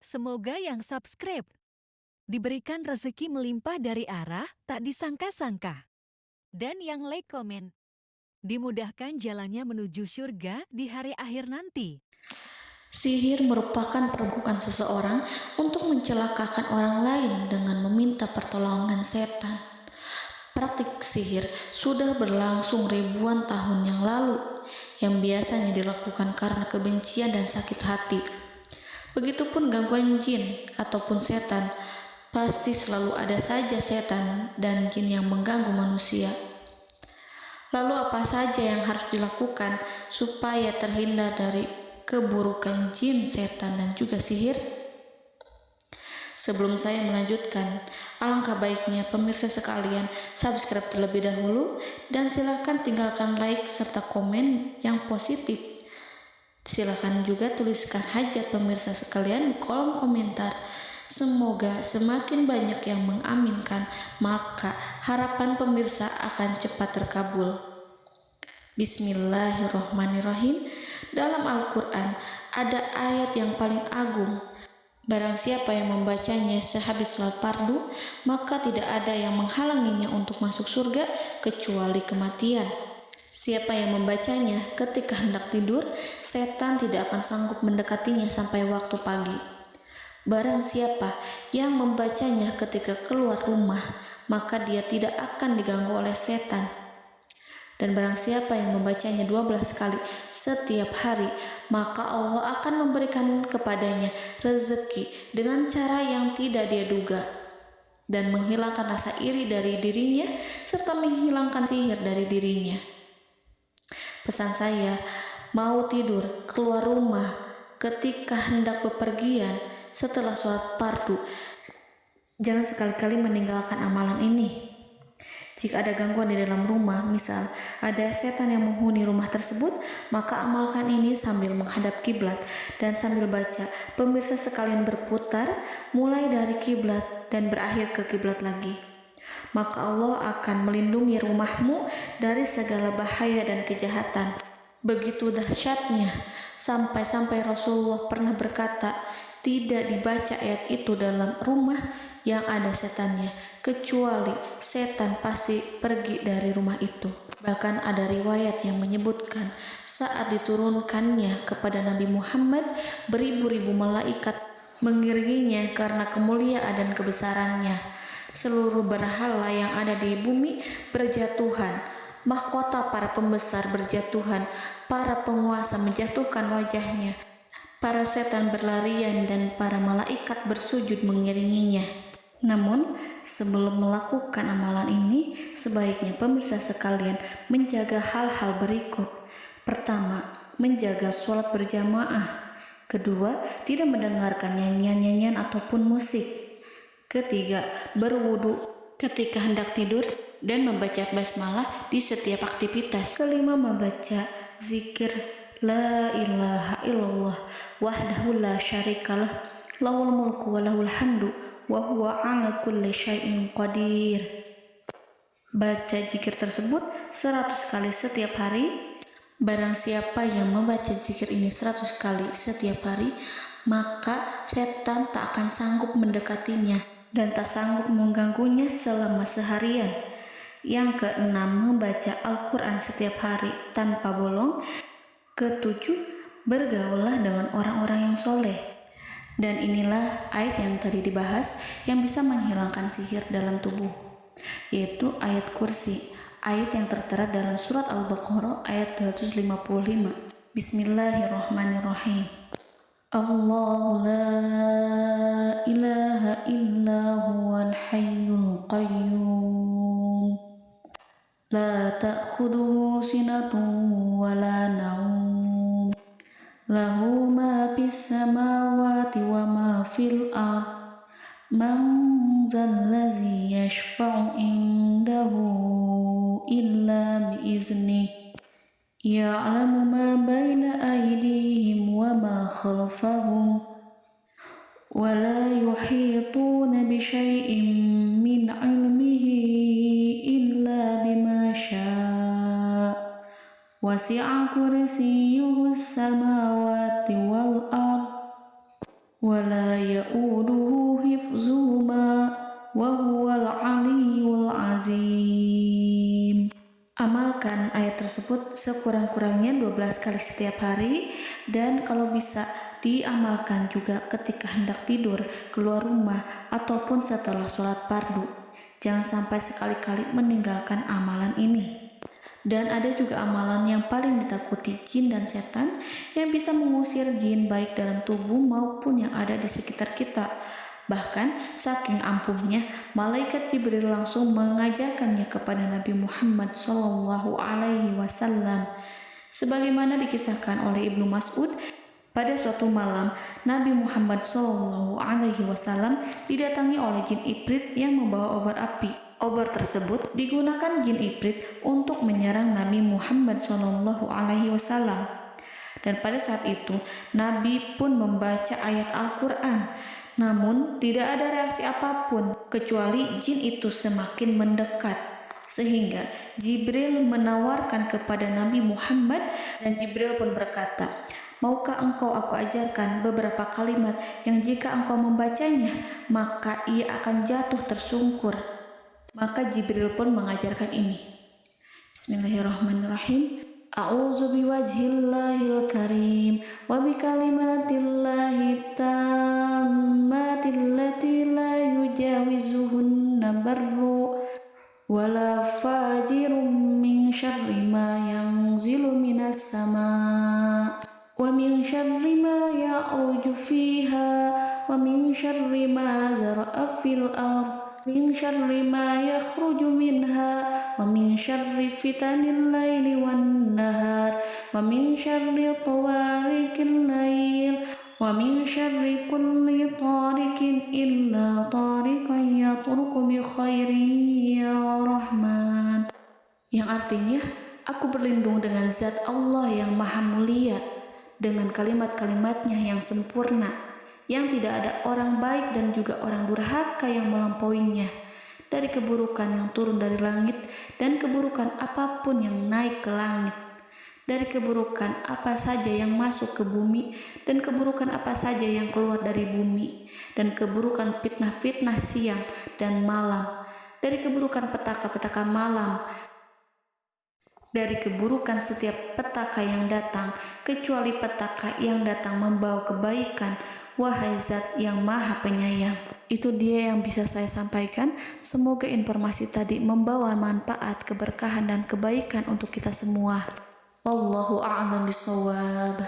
Semoga yang subscribe diberikan rezeki melimpah dari arah tak disangka-sangka. Dan yang like komen, dimudahkan jalannya menuju surga di hari akhir nanti. Sihir merupakan perbuatan seseorang untuk mencelakakan orang lain dengan meminta pertolongan setan. Praktik sihir sudah berlangsung ribuan tahun yang lalu, yang biasanya dilakukan karena kebencian dan sakit hati. Begitupun gangguan jin ataupun setan, pasti selalu ada saja setan dan jin yang mengganggu manusia. Lalu apa saja yang harus dilakukan supaya terhindar dari keburukan jin, setan, dan juga sihir? Sebelum saya melanjutkan, alangkah baiknya pemirsa sekalian subscribe terlebih dahulu dan silakan tinggalkan like serta komen yang positif. Silakan juga tuliskan hajat pemirsa sekalian di kolom komentar. Semoga semakin banyak yang mengaminkan, maka harapan pemirsa akan cepat terkabul. Bismillahirrohmanirrohim. Dalam Al-Quran ada ayat yang paling agung. Barang siapa yang membacanya sehabis sholat fardu, maka tidak ada yang menghalanginya untuk masuk surga kecuali kematian. Siapa yang membacanya ketika hendak tidur, setan tidak akan sanggup mendekatinya sampai waktu pagi. Barang siapa yang membacanya ketika keluar rumah, maka dia tidak akan diganggu oleh setan. Dan barang siapa yang membacanya 12 kali setiap hari, maka Allah akan memberikan kepadanya rezeki dengan cara yang tidak dia duga, dan menghilangkan rasa iri dari dirinya, serta menghilangkan sihir dari dirinya. Pesan saya, mau tidur, keluar rumah, ketika hendak bepergian, setelah sholat fardu, jangan sekali-kali meninggalkan amalan ini. Jika ada gangguan di dalam rumah, misal ada setan yang menghuni rumah tersebut, maka amalkan ini sambil menghadap kiblat dan sambil baca. Pemirsa sekalian berputar mulai dari kiblat dan berakhir ke kiblat lagi. Maka Allah akan melindungi rumahmu dari segala bahaya dan kejahatan. Begitu dahsyatnya, sampai-sampai Rasulullah pernah berkata, tidak dibaca ayat itu dalam rumah yang ada setannya, kecuali setan pasti pergi dari rumah itu. Bahkan ada riwayat yang menyebutkan saat diturunkannya kepada Nabi Muhammad, beribu-ribu malaikat mengiringinya karena kemuliaan dan kebesarannya. Seluruh berhala yang ada di bumi berjatuhan, mahkota para pembesar berjatuhan, para penguasa menjatuhkan wajahnya, para setan berlarian dan para malaikat bersujud mengiringinya. Namun, sebelum melakukan amalan ini, sebaiknya pemirsa sekalian menjaga hal-hal berikut. Pertama, menjaga sholat berjamaah. Kedua, tidak mendengarkan nyanyian-nyanyian ataupun musik. Ketiga, berwudu ketika hendak tidur dan membaca basmalah di setiap aktivitas. Kelima, membaca zikir la ilaha illallah wahdahu la syarikalah lahul mulku wa lahul hamdu wa huwa ala kulli syai'in qadir. Baca zikir tersebut 100 kali setiap hari. Barang siapa yang membaca zikir ini 100 kali setiap hari, maka setan tak akan sanggup mendekatinya dan tak sanggup mengganggunya selama seharian. Yang keenam, membaca Al-Quran setiap hari tanpa bolong. Ketujuh, bergaullah dengan orang-orang yang soleh. Dan inilah ayat yang tadi dibahas yang bisa menghilangkan sihir dalam tubuh, yaitu ayat kursi, ayat yang tertera dalam surat Al-Baqarah ayat 255. Bismillahirrahmanirrahim. Allahu la ilaha illa huwal hayyul qayyum la ta'khudhuhu sinatun wa la naum lahu ma fis samawati wa ma fil ard man zallazi yashfa'u indahu illa biiznih ya'lamu ma baina aydihim wa ma khalfahum wa la yuhituna bi syai'in min 'ilmihi illa bima syaa' wasi'a kursiyyuhu as-samawati wal ard wa ولا يؤوده حفظهما وهو العلي العظيم. Amalkan ayat tersebut sekurang-kurangnya 12 kali setiap hari, dan kalau bisa diamalkan juga ketika hendak tidur, keluar rumah, ataupun setelah sholat fardu. Jangan sampai sekali-kali meninggalkan amalan ini. Dan ada juga amalan yang paling ditakuti jin dan setan, yang bisa mengusir jin baik dalam tubuh maupun yang ada di sekitar kita. Bahkan saking ampuhnya, malaikat Jibril langsung mengajarkannya kepada Nabi Muhammad SAW. Sebagaimana dikisahkan oleh Ibnu Mas'ud, pada suatu malam Nabi Muhammad SAW didatangi oleh jin Ifrit yang membawa obor api. Obor tersebut digunakan jin Ifrit untuk menyerang Nabi Muhammad SAW. Dan pada saat itu Nabi pun membaca ayat Al-Quran. Namun tidak ada reaksi apapun kecuali jin itu semakin mendekat, sehingga Jibril menawarkan kepada Nabi Muhammad, dan Jibril pun berkata, "Maukah engkau aku ajarkan beberapa kalimat yang jika engkau membacanya maka ia akan jatuh tersungkur?" Maka Jibril pun mengajarkan ini. Bismillahirrahmanirrahim. A'udzu biwajhillahil karim wa bikalimatillahi tammati allati la yujawizuhunna barru wala fajirun min syarri ma yanzilu minas sama wa min syarri ma ya'ruju fiha wa min syarri ma zara'a fil ardh min syarri ma yakhruju minha wa min syarri fitanil laili wan nahar wa min syarri tawarikil lail wa min syarri kulli tarikin illa tarikan yatruku bi khairi ya Rahman. Yang artinya, aku berlindung dengan zat Allah yang maha mulia, dengan kalimat-kalimatnya yang sempurna, yang tidak ada orang baik dan juga orang durhaka yang melampauinya, dari keburukan yang turun dari langit dan keburukan apapun yang naik ke langit, dari keburukan apa saja yang masuk ke bumi dan keburukan apa saja yang keluar dari bumi, dan keburukan fitnah-fitnah siang dan malam, dari keburukan petaka-petaka malam, dari keburukan setiap petaka yang datang, kecuali petaka yang datang membawa kebaikan. Wahai Zat yang Maha Penyayang. Itu dia yang bisa saya sampaikan. Semoga informasi tadi membawa manfaat, keberkahan, dan kebaikan untuk kita semua. Wallahu a'lam bishawab.